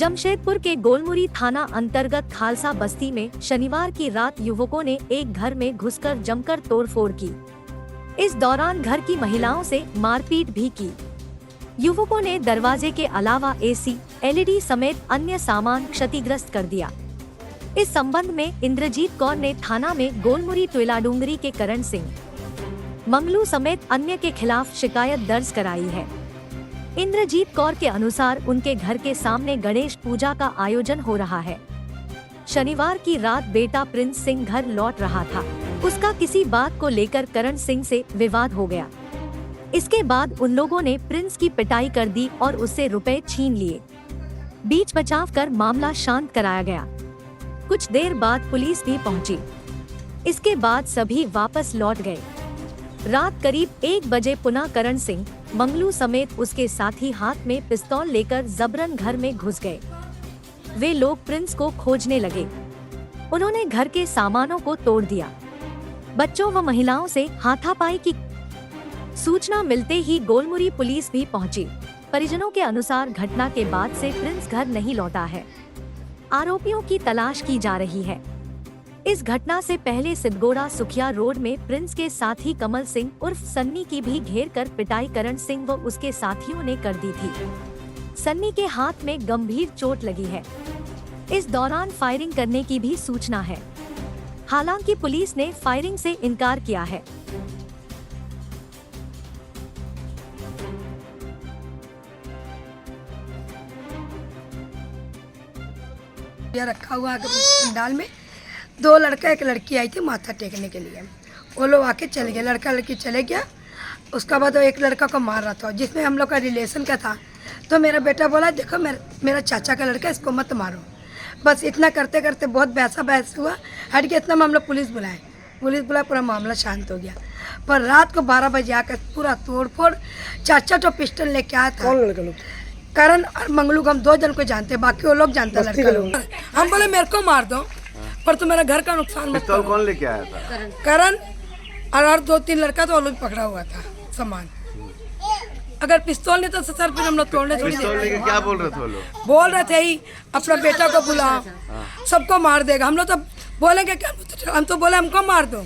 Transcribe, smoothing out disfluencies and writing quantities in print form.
जमशेदपुर के गोलमुरी थाना अंतर्गत खालसा बस्ती में शनिवार की रात युवकों ने एक घर में घुसकर जमकर तोड़फोड़ की। इस दौरान घर की महिलाओं से मारपीट भी की। युवकों ने दरवाजे के अलावा एसी, एलईडी समेत अन्य सामान क्षतिग्रस्त कर दिया। इस संबंध में इंद्रजीत कौर ने थाना में गोलमुरी तुलाडूंगरी के करण सिंह, मंगलू समेत अन्य के खिलाफ शिकायत दर्ज कराई है। इंद्रजीत कौर के अनुसार उनके घर के सामने गणेश पूजा का आयोजन हो रहा है। शनिवार की रात बेटा प्रिंस सिंह घर लौट रहा था। उसका किसी बात को लेकर करण सिंह से विवाद हो गया। इसके बाद उन लोगों ने प्रिंस की पिटाई कर दी और उससे रुपए छीन लिए। बीच बचाव कर मामला शांत कराया गया। कुछ देर बाद पुलिस भी पहुंची। इसके बाद सभी वापस लौट गए। रात करीब 1 बजे पुनः करण सिंह, मंगलू समेत उसके साथी हाथ में पिस्तौल लेकर जबरन घर में घुस गए। वे लोग प्रिंस को खोजने लगे। उन्होंने घर के सामानों को तोड़ दिया। बच्चों व महिलाओं से हाथापाई की सूचना मिलते ही गोलमुरी पुलिस भी पहुंची। परिजनों के अनुसार घटना के बाद से प्रिंस घर नहीं लौटा है। आरोपियों की तलाश की जा रही है। इस घटना से पहले सिद्धगोड़ा सुखिया रोड में प्रिंस के साथी कमल सिंह उर्फ सन्नी की भी घेर कर पिटाई करण सिंह व उसके साथियों ने कर दी थी। सन्नी के हाथ में गंभीर चोट लगी है। इस दौरान फायरिंग करने की भी सूचना है। हालांकि पुलिस ने फायरिंग से इनकार किया है। यह रखा हुआ पंडाल में 2 लड़का 1 लड़की आई थी माथा टेकने के लिए। वो लोग आके चले गए। लड़का लड़की चले गया। उसका बाद वो एक लड़का को मार रहा था जिसमें हम लोग का रिलेशन का था। तो मेरा बेटा बोला देखो मेरा चाचा का लड़का, इसको मत मारो। बस इतना करते करते बहुत बहस हुआ। हट के इतना में हम लोग पुलिस बुलाए। पूरा मामला शांत हो गया। पर रात को 12 बजे आकर पूरा तोड़फोड़, 4 तो पिस्टल लेके आया था। कौन लड़का लोग? करण और मंगलू को हम 2 जन को जानते हैं, बाकी वो लोग जानते हैं लड़का लोग। हम बोले मेरे को मार दो पर तो मेरा घर का नुकसान मत करो। कौन लेके आया था? करण और 2-3 लड़का तो वो लोग पकड़ा हुआ था सामान। अगर पिस्तौल नहीं तो सर फिर हम लोग तोड़ने थोड़ी देते। क्या बोल रहे थे वो लोग? बोल रहे थे ही अपना बेटा को बुलाओ, सबको मार देगा। हम लोग तो बोलेंगे क्या? हम तो बोले हमको मार दो।